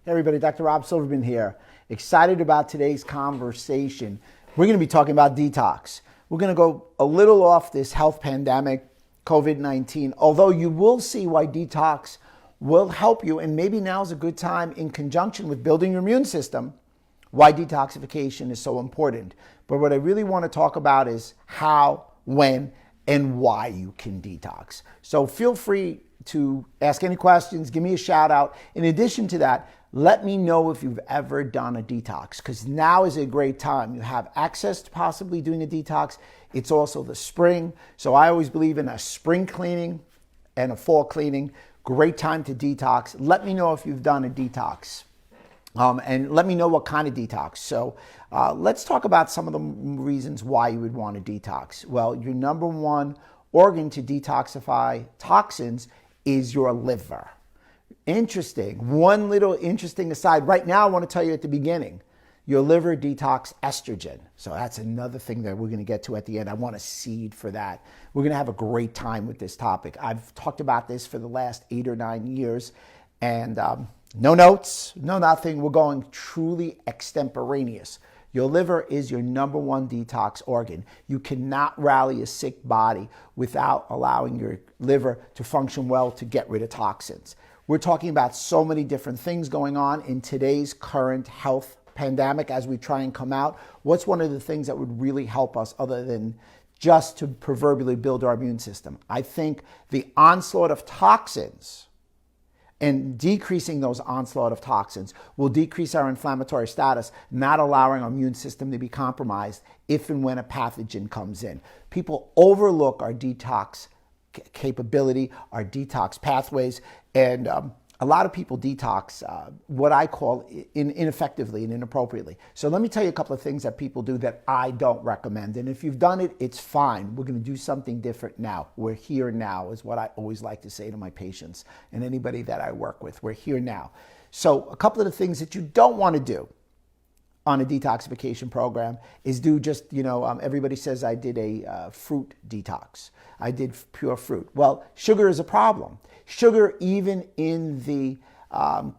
Hey everybody, Dr. Rob Silverman here. Excited about today's conversation. We're going to be talking about detox. We're going to go a little off this health pandemic, COVID-19, although you will see why detox will help you, and maybe now's a good time in conjunction with building your immune system, why detoxification is so important. But what I really want to talk about is how, when, and why you can detox. So feel free to ask any questions, give me a shout out. In addition to that, let me know if you've ever done a detox, because now is a great time. You have access to possibly doing a detox. It's also the spring. So I always believe in a spring cleaning and a fall cleaning. Great time to detox. Let me know if you've done a detox. And let me know what kind of detox. So let's talk about some of the reasons why you would want to detox. Well, your number one organ to detoxify toxins is your liver. Interesting. One little interesting aside. Right now, I want to tell you at the beginning, your liver detox estrogen. So that's another thing that we're going to get to at the end. I want to seed for that. We're going to have a great time with this topic. I've talked about this for the last 8 or 9 years, and no notes, no nothing. We're going truly extemporaneous. Your liver is your number one detox organ. You cannot rally a sick body without allowing your liver to function well to get rid of toxins. We're talking about so many different things going on in today's current health pandemic as we try and come out. What's one of the things that would really help us other than just to proverbially build our immune system? I think the onslaught of toxins and decreasing those onslaught of toxins will decrease our inflammatory status, not allowing our immune system to be compromised if and when a pathogen comes in. People overlook our detox capability, our detox pathways, and a lot of people detox what I call ineffectively and inappropriately. So let me tell you a couple of things that people do that I don't recommend. And if you've done it, it's fine. We're going to do something different now. We're here now is what I always like to say to my patients and anybody that I work with. We're here now. So a couple of the things that you don't want to do on a detoxification program is do just, everybody says I did a fruit detox. I did pure fruit. Well, sugar is a problem. Sugar, even in the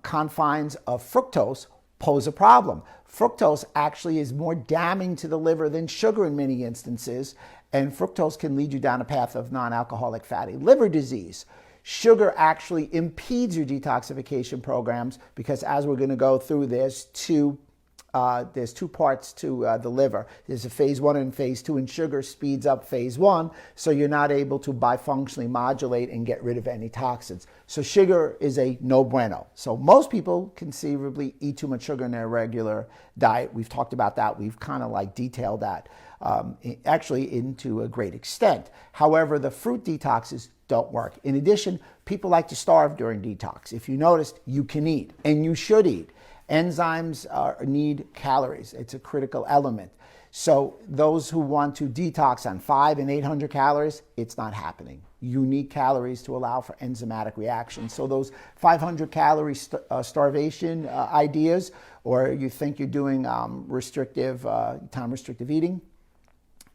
confines of fructose, pose a problem. Fructose actually is more damning to the liver than sugar in many instances, and fructose can lead you down a path of non-alcoholic fatty liver disease. Sugar actually impedes your detoxification programs because, as we're going to go through, there's two parts to the liver. There's a phase 1 and phase 2, and sugar speeds up phase 1, so you're not able to bifunctionally modulate and get rid of any toxins. So sugar is a no bueno. So most people conceivably eat too much sugar in their regular diet. We've talked about that. We've kind of like detailed that actually into a great extent. However, the fruit detoxes don't work. In addition, people like to starve during detox. If you noticed, you can eat, and you should eat. Enzymes need calories. It's a critical element. So those who want to detox on 500 and 800 calories, it's not happening. You need calories to allow for enzymatic reactions. So those 500 calorie starvation ideas, or you think you're doing time restrictive eating,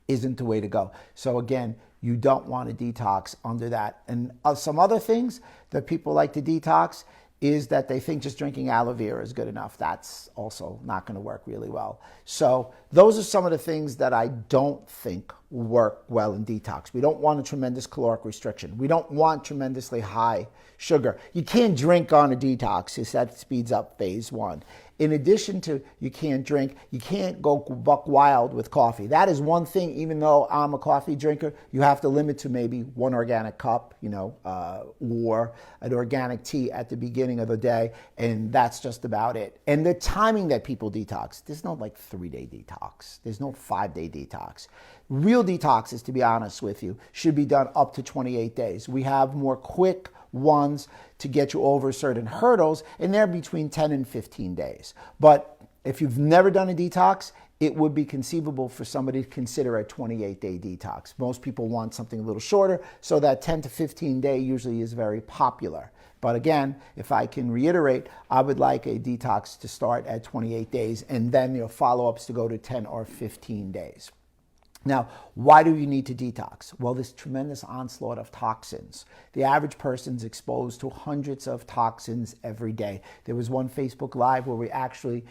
isn't the way to go. So again, you don't want to detox under that. And some other things that people like to detox is that they think just drinking aloe vera is good enough. That's also not going to work really well. So those are some of the things that I don't think work well in detox. We don't want a tremendous caloric restriction. We don't want tremendously high sugar. You can't drink on a detox because that speeds up phase 1. In addition to you can't drink, you can't go buck wild with coffee. That is one thing, even though I'm a coffee drinker, you have to limit to maybe 1 organic cup, or an organic tea at the beginning of the day, and that's just about it. And the timing that people detox, there's no 3-day detox. There's no 5-day detox. Real detoxes, to be honest with you, should be done up to 28 days. We have more quick ones to get you over certain hurdles, and they're between 10 and 15 days. But if you've never done a detox, it would be conceivable for somebody to consider a 28-day detox. Most people want something a little shorter, so that 10 to 15 day usually is very popular. But again, if I can reiterate, I would like a detox to start at 28 days and then your follow-ups to go to 10 or 15 days. Now, why do you need to detox? Well, this tremendous onslaught of toxins. The average person's exposed to hundreds of toxins every day. There was one Facebook Live where we actually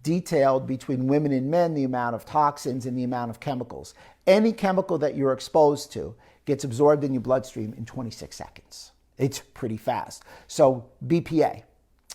detailed between women and men the amount of toxins and the amount of chemicals. Any chemical that you're exposed to gets absorbed in your bloodstream in 26 seconds. It's pretty fast. So BPA.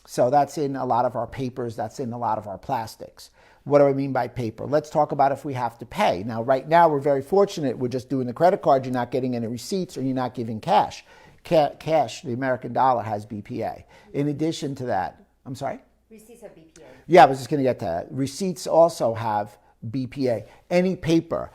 So that's in a lot of our papers. That's in a lot of our plastics. What do I mean by paper? Let's talk about if we have to pay. Now, right now, we're very fortunate. We're just doing the credit card. You're not getting any receipts or you're not giving cash. Cash, the American dollar, has BPA. In addition to that, I'm sorry? Receipts have BPA. Yeah, I was just going to get to that. Receipts also have BPA. Any paper,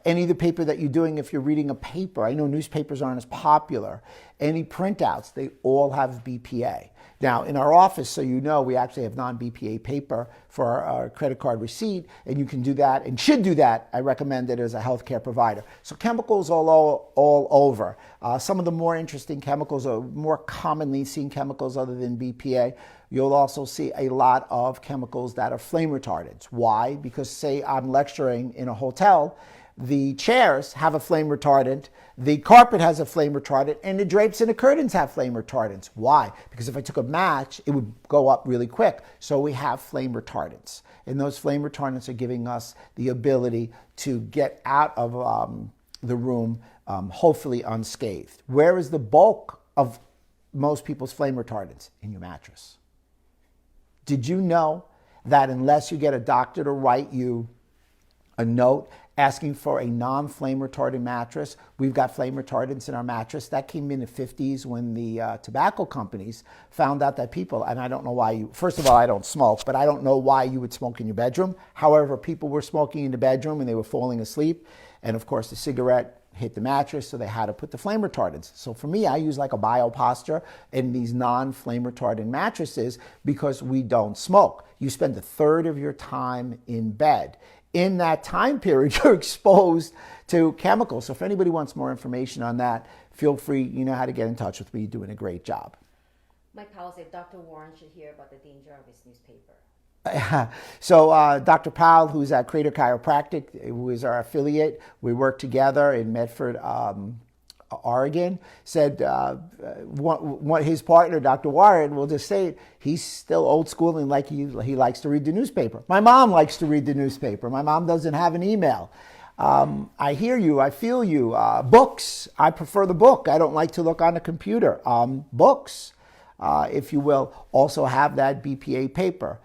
any of the paper that you're doing, if you're reading a paper, I know newspapers aren't as popular. Any printouts, they all have BPA. Now, in our office, so you know, we actually have non-BPA paper for our credit card receipt, and you can do that and should do that. I recommend it as a healthcare provider. So chemicals all over. Some of the more interesting chemicals are more commonly seen chemicals other than BPA. You'll also see a lot of chemicals that are flame retardants. Why? Because say I'm lecturing in a hotel, the chairs have a flame retardant, the carpet has a flame retardant, and the drapes and the curtains have flame retardants. Why? Because if I took a match, it would go up really quick. So we have flame retardants. And those flame retardants are giving us the ability to get out of the room hopefully unscathed. Where is the bulk of most people's flame retardants? In your mattress. Did you know that unless you get a doctor to write you a note asking for a non-flame retardant mattress, we've got flame retardants in our mattress. That came in the 50s when the tobacco companies found out that people, and I don't know why you, first of all, I don't smoke, but I don't know why you would smoke in your bedroom. However, people were smoking in the bedroom and they were falling asleep. And of course, the cigarette hit the mattress, so they had to put the flame retardants. So for me, I use like a BioPosture and these non-flame retardant mattresses because we don't smoke. You spend a third of your time in bed. In that time period, you're exposed to chemicals. So if anybody wants more information on that, feel free, you know how to get in touch with me. You're doing a great job. Mike Powell said Dr. Warren should hear about the danger of his newspaper. So Dr. Powell, who's at Creator Chiropractic, who is our affiliate, we work together in Medford, Oregon, said his partner, Dr. Warren, will just say it, he's still old school and like he likes to read the newspaper. My mom likes to read the newspaper. My mom doesn't have an email. I hear you. I feel you. Books. I prefer the book. I don't like to look on the computer. Books, if you will, also have that BPA paper.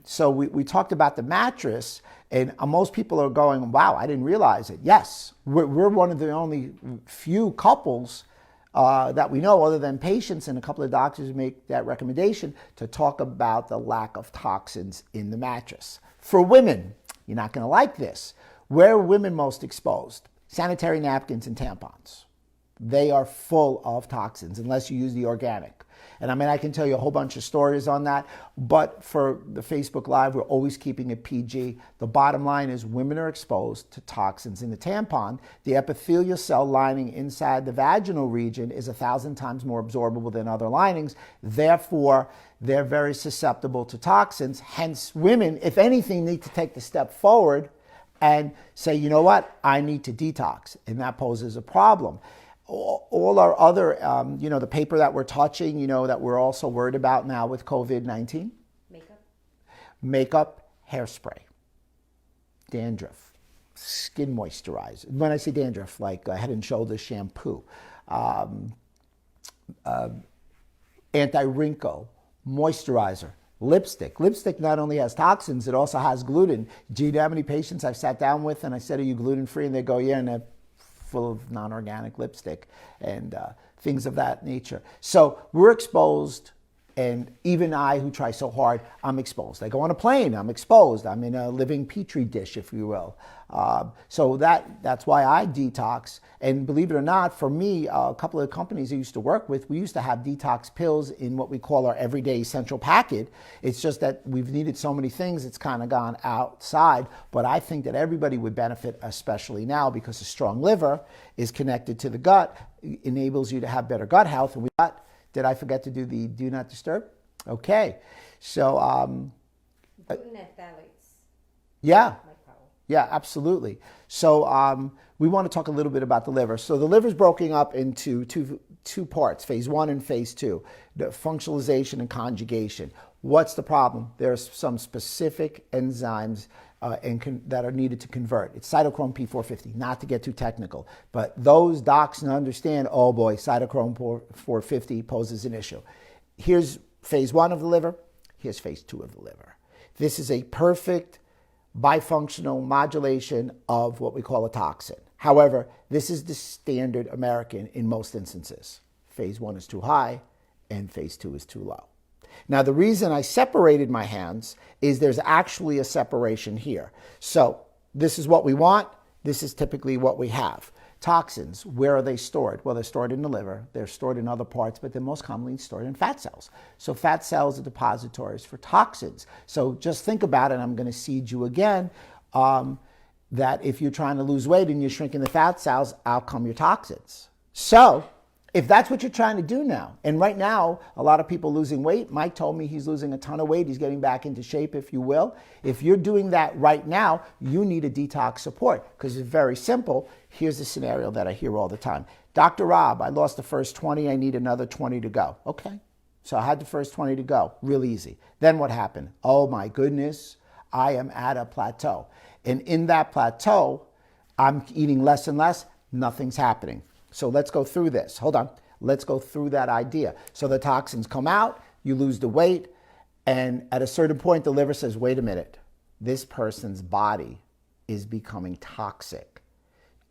So we talked about the mattress, and most people are going, wow, I didn't realize it. Yes, we're one of the only few couples that we know, other than patients and a couple of doctors who make that recommendation, to talk about the lack of toxins in the mattress. For women, you're not going to like this. Where are women most exposed? Sanitary napkins and tampons. They are full of toxins unless you use the organic. And I mean, I can tell you a whole bunch of stories on that, but for the Facebook Live, we're always keeping it PG. The bottom line is women are exposed to toxins in the tampon. The epithelial cell lining inside the vaginal region is 1,000 times more absorbable than other linings. Therefore, they're very susceptible to toxins. Hence, women, if anything, need to take the step forward and say, you know what, I need to detox. And that poses a problem. All our other, the paper that we're touching, that we're also worried about now with COVID-19. Makeup, hairspray, dandruff, skin moisturizer. When I say dandruff, like Head and Shoulders shampoo, anti-wrinkle, moisturizer, lipstick. Lipstick not only has toxins, it also has gluten. Do you know how many patients I've sat down with and I said, are you gluten-free? And they go, yeah, and they're full of non-organic lipstick and things of that nature. So we're exposed, and even I, who try so hard, I'm exposed. I go on a plane, I'm exposed. I'm in a living petri dish, if you will. So that's why I detox. And believe it or not, for me, a couple of companies I used to work with, we used to have detox pills in what we call our everyday essential packet. It's just that we've needed so many things, it's kind of gone outside. But I think that everybody would benefit, especially now, because a strong liver is connected to the gut, enables you to have better gut health. And did I forget to do the do not disturb? Okay. So gluten and phthalates. yeah. Yeah, absolutely. So we want to talk a little bit about the liver. So the liver is broken up into two parts, phase 1 and phase 2, the functionalization and conjugation. What's the problem? There are some specific enzymes that are needed to convert. It's cytochrome P450, not to get too technical, but those docs understand, oh boy, cytochrome P450 poses an issue. Here's phase 1 of the liver, here's phase 2 of the liver. This is a perfect bifunctional modulation of what we call a toxin. However, this is the standard American in most instances. Phase 1 is too high and phase 2 is too low. Now, the reason I separated my hands is there's actually a separation here. So this is what we want. This is typically what we have. Toxins, where are they stored? Well, they're stored in the liver. They're stored in other parts, but they're most commonly stored in fat cells. So fat cells are depositories for toxins. So just think about it. I'm going to seed you again that if you're trying to lose weight and you're shrinking the fat cells, out come your toxins. So if that's what you're trying to do now, and right now, a lot of people losing weight, Mike told me he's losing a ton of weight, he's getting back into shape, if you will. If you're doing that right now, you need a detox support, because it's very simple. Here's a scenario that I hear all the time. Dr. Rob, I lost the first 20, I need another 20 to go. Okay, so I had the first 20 to go, real easy. Then what happened? Oh my goodness, I am at a plateau. And in that plateau, I'm eating less and less, nothing's happening. So let's go through this. Hold on. Let's go through that idea. So the toxins come out, you lose the weight, and at a certain point, the liver says, wait a minute, this person's body is becoming toxic.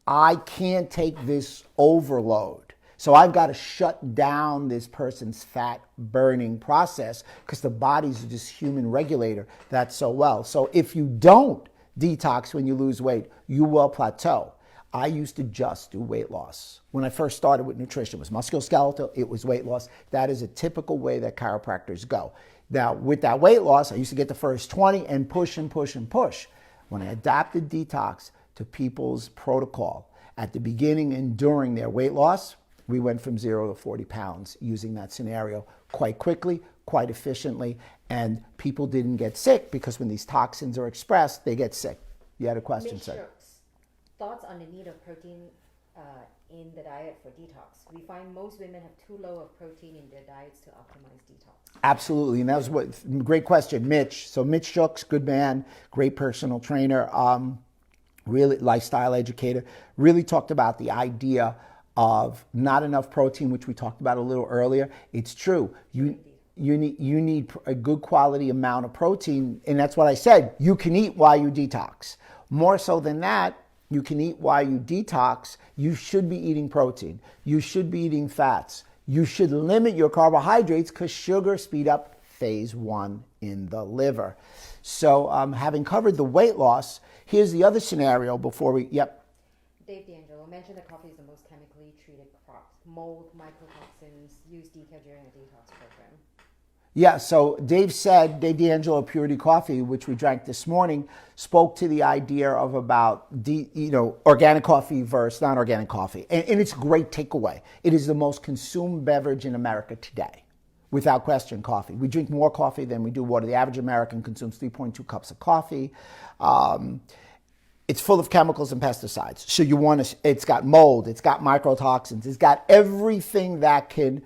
I can't take this overload. So I've got to shut down this person's fat burning process because the body's just human regulator that so well. So if you don't detox when you lose weight, you will plateau. I used to just do weight loss. When I first started with nutrition, it was musculoskeletal, it was weight loss. That is a typical way that chiropractors go. Now, with that weight loss, I used to get the first 20 and push and push and push. When I adapted detox to people's protocol at the beginning and during their weight loss, we went from 0 to 40 pounds using that scenario quite quickly, quite efficiently, and people didn't get sick because when these toxins are expressed, they get sick. You had a question, sir? Thoughts on the need of protein in the diet for detox? We find most women have too low of protein in their diets to optimize detox. Absolutely, and that was great question, Mitch. So Mitch Shooks, good man, great personal trainer, really lifestyle educator, really talked about the idea of not enough protein, which we talked about a little earlier. It's true. You need a good quality amount of protein, and that's what I said. You can eat while you detox. More so than that, you can eat while you detox. You should be eating protein. You should be eating fats. You should limit your carbohydrates because sugar speed up phase 1 in the liver. So having covered the weight loss, here's the other scenario before we, Dave D'Angelo mentioned that coffee is the most chemically treated crop. Mold, mycotoxins, use decaf during a detox program. Yeah, so Dave D'Angelo Purity Coffee, which we drank this morning, spoke to the idea of about organic coffee versus non-organic coffee. And it's a great takeaway. It is the most consumed beverage in America today. Without question, coffee. We drink more coffee than we do water. The average American consumes 3.2 cups of coffee. It's full of chemicals and pesticides. So it's got mold, it's got mycotoxins, it's got everything that can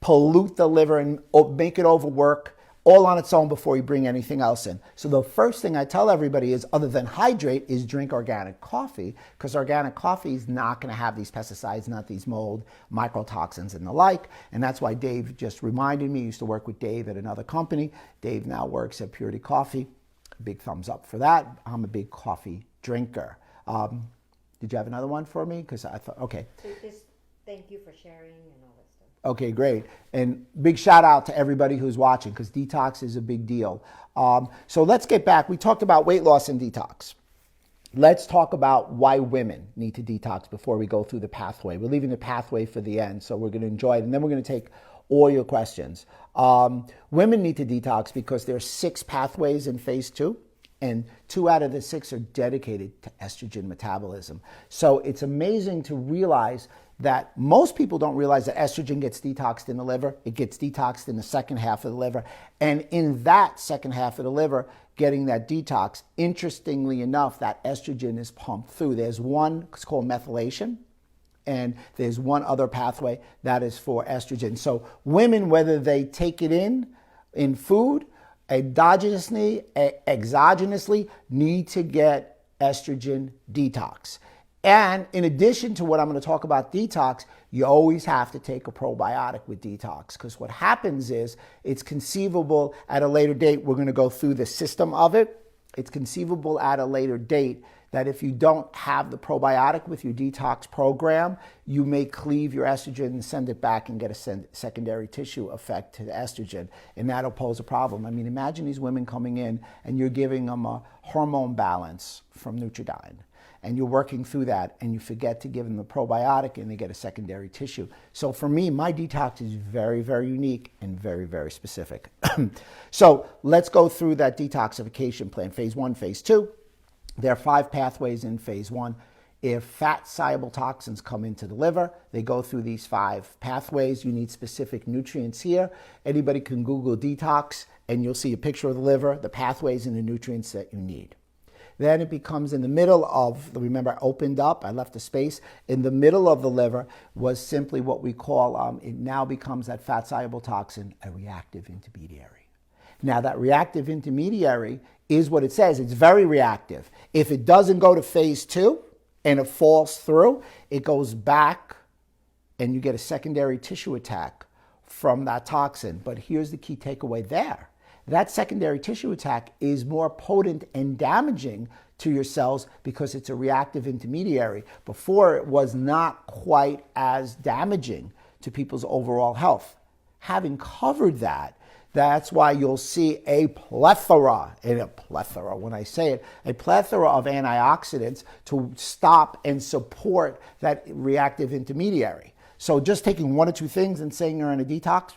pollute the liver and make it overwork all on its own before you bring anything else in. So the first thing I tell everybody is, other than hydrate, is drink organic coffee, because organic coffee is not going to have these pesticides, not these mold, mycotoxins and the like. And that's why Dave just reminded me. I used to work with Dave at another company. Dave now works at Purity Coffee. Big thumbs up for that. I'm a big coffee drinker. Did you have another one for me? Because I thought, okay. So thank you for sharing and all that stuff. Okay, great. And big shout out to everybody who's watching, because detox is a big deal. So let's get back. We talked about weight loss and detox. Let's talk about why women need to detox before we go through the pathway. We're leaving the pathway for the end, so we're going to enjoy it. And then we're going to take all your questions. Women need to detox because there are 6 pathways in phase 2. And 2 out of the 6 are dedicated to estrogen metabolism. So it's amazing to realize that most people don't realize that estrogen gets detoxed in the liver. It gets detoxed in the second half of the liver. And in that second half of the liver getting that detox, interestingly enough, that estrogen is pumped through. There's one, it's called methylation, and there's one other pathway that is for estrogen. So women, whether they take it in food, endogenously, exogenously, need to get estrogen detox. And in addition to what I'm going to talk about detox, you always have to take a probiotic with detox, because what happens is it's conceivable at a later date. We're going to go through the system of it. It's conceivable at a later date that if you don't have the probiotic with your detox program, you may cleave your estrogen and send it back and get a secondary tissue effect to the estrogen, and that'll pose a problem. I mean, imagine these women coming in and you're giving them a hormone balance from Nutridyne, and you're working through that, and you forget to give them the probiotic, and they get a secondary tissue. So for me, my detox is very, very unique and very, very specific. So let's go through that detoxification plan. Phase 1, phase 2. There are 5 pathways in phase 1. If fat-soluble toxins come into the liver, they go through these 5 pathways. You need specific nutrients here. Anybody can Google detox, and you'll see a picture of the liver, the pathways, and the nutrients that you need. Then it becomes in the middle of, remember I opened up, I left a space. In the middle of the liver was simply what we call, it now becomes that fat-soluble toxin, a reactive intermediary. Now that reactive intermediary is what it says. It's very reactive. If it doesn't go to phase 2 and it falls through, it goes back and you get a secondary tissue attack from that toxin. But here's the key takeaway there. That secondary tissue attack is more potent and damaging to your cells because it's a reactive intermediary. Before, it was not quite as damaging to people's overall health. Having covered that, that's why you'll see a plethora, when I say it, a plethora of antioxidants to stop and support that reactive intermediary. So just taking 1 or 2 things and saying you're on a detox,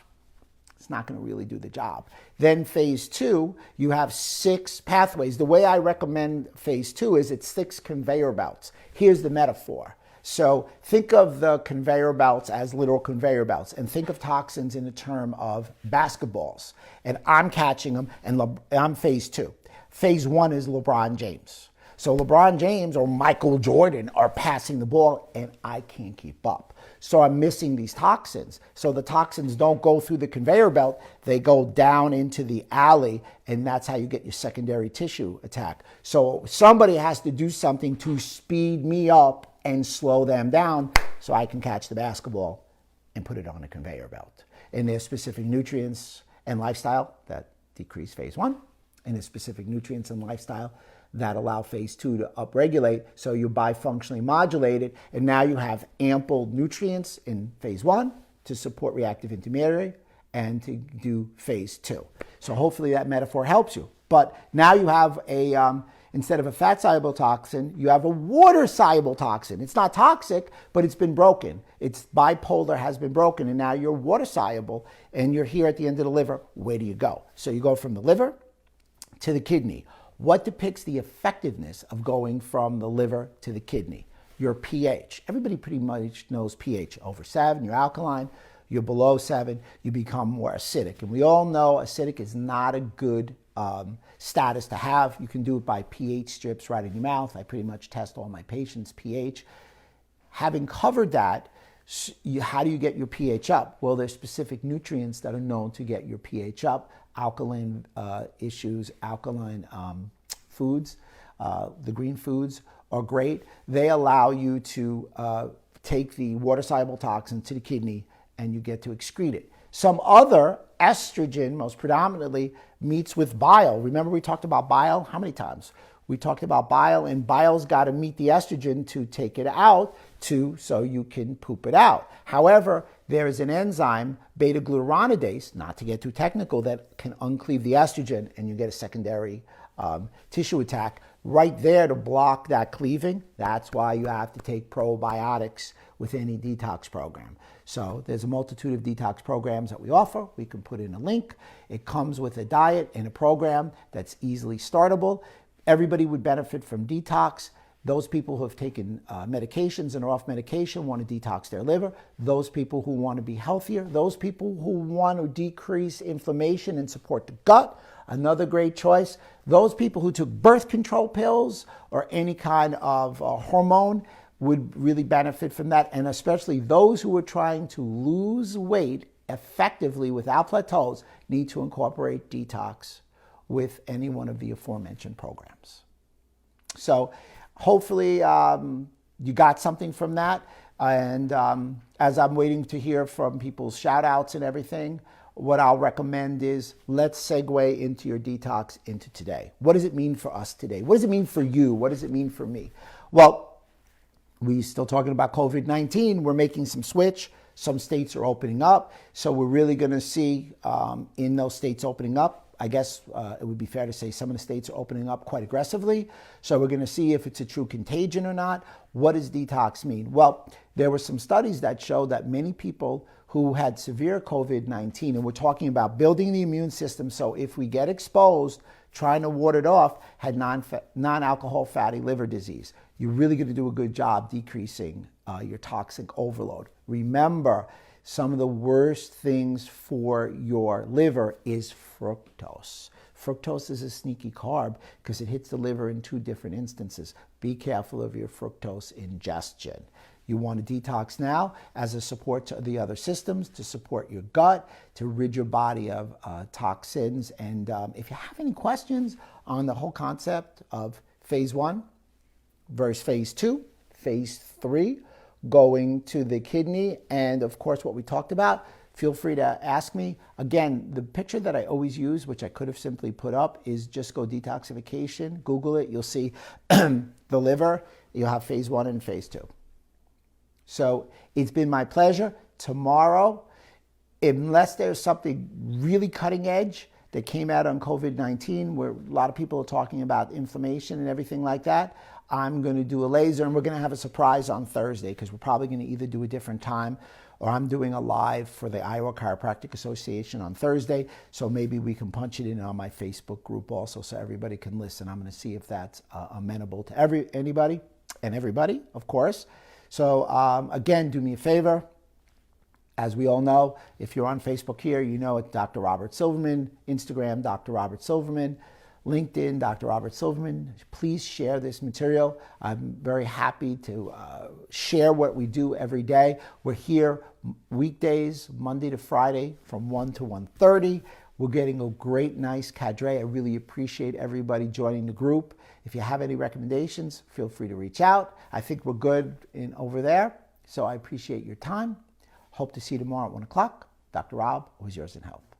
it's not going to really do the job. Then phase 2, you have 6 pathways. The way I recommend phase 2 is it's 6 conveyor belts. Here's the metaphor. So think of the conveyor belts as literal conveyor belts, and think of toxins in the term of basketballs. And I'm catching them, and I'm phase 2. Phase 1 is LeBron James. So LeBron James or Michael Jordan are passing the ball, and I can't keep up. So I'm missing these toxins. So the toxins don't go through the conveyor belt, they go down into the alley, and that's how you get your secondary tissue attack. So somebody has to do something to speed me up and slow them down so I can catch the basketball and put it on a conveyor belt. And there's specific nutrients and lifestyle that decrease phase 1, and there's specific nutrients and lifestyle that allow phase 2 to upregulate, so you bifunctionally modulate it, and now you have ample nutrients in phase 1 to support reactive intermediary and to do phase 2. So hopefully that metaphor helps you. But now you have instead of a fat-soluble toxin, you have a water-soluble toxin. It's not toxic, but it's been broken. Its bipolar has been broken, and now you're water-soluble, and you're here at the end of the liver. Where do you go? So you go from the liver to the kidney. What depicts the effectiveness of going from the liver to the kidney? Your pH. Everybody pretty much knows pH. Over 7, you're alkaline. You're below 7, you become more acidic. And we all know acidic is not a good status to have. You can do it by pH strips right in your mouth. I pretty much test all my patients' pH. Having covered that, how do you get your pH up? Well, there's specific nutrients that are known to get your pH up. Alkaline alkaline foods, the green foods are great. They allow you to take the water-soluble toxin to the kidney, and you get to excrete it. Some other estrogen, most predominantly, meets with bile. Remember we talked about bile? How many times? We talked about bile, and bile's got to meet the estrogen to take it out so you can poop it out. However, there is an enzyme, beta-glucuronidase, not to get too technical, that can uncleave the estrogen, and you get a secondary tissue attack right there to block that cleaving. That's why you have to take probiotics with any detox program. So there's a multitude of detox programs that we offer. We can put in a link. It comes with a diet and a program that's easily startable. Everybody would benefit from detox. Those people who have taken medications and are off medication want to detox their liver. Those people who want to be healthier. Those people who want to decrease inflammation and support the gut. another great choice. Those people who took birth control pills or any kind of hormone would really benefit from that. And especially those who are trying to lose weight effectively without plateaus need to incorporate detox with any one of the aforementioned programs. So hopefully you got something from that. And as I'm waiting to hear from people's shout outs and everything, what I'll recommend is let's segue into your detox into today. What does it mean for us today? What does it mean for you? What does it mean for me? Well, we're still talking about COVID-19. We're making some switch. Some states are opening up. So we're really going to see in those states opening up, I guess it would be fair to say some of the states are opening up quite aggressively. So we're going to see if it's a true contagion or not. What does detox mean? Well, there were some studies that showed that many people who had severe COVID-19, and we're talking about building the immune system, so if we get exposed, trying to ward it off, had non-alcohol fatty liver disease. You're really going to do a good job decreasing your toxic overload. Remember, some of the worst things for your liver is fructose. Fructose is a sneaky carb because it hits the liver in two different instances. Be careful of your fructose ingestion. You want to detox now as a support to the other systems, to support your gut, to rid your body of toxins. And if you have any questions on the whole concept of phase 1 versus phase 2, phase 3, going to the kidney, and of course what we talked about, feel free to ask me. Again, the picture that I always use, which I could have simply put up, is just go detoxification, Google it, you'll see the liver, you'll have phase 1 and phase 2. So it's been my pleasure. Tomorrow, unless there's something really cutting edge that came out on COVID-19, where a lot of people are talking about inflammation and everything like that, I'm going to do a laser, and we're going to have a surprise on Thursday because we're probably going to either do a different time or I'm doing a live for the Iowa Chiropractic Association on Thursday. So maybe we can punch it in on my Facebook group also so everybody can listen. I'm going to see if that's amenable to anybody and everybody, of course. So again, do me a favor. As we all know, if you're on Facebook here, you know it's Dr. Robert Silverman, Instagram, Dr. Robert Silverman, LinkedIn, Dr. Robert Silverman. Please share this material. I'm very happy to share what we do every day. We're here weekdays, Monday to Friday from 1 to 1:30. We're getting a great, nice cadre. I really appreciate everybody joining the group. If you have any recommendations, feel free to reach out. I think we're good over there. So I appreciate your time. Hope to see you tomorrow at 1 o'clock. Dr. Rob, always yours in health.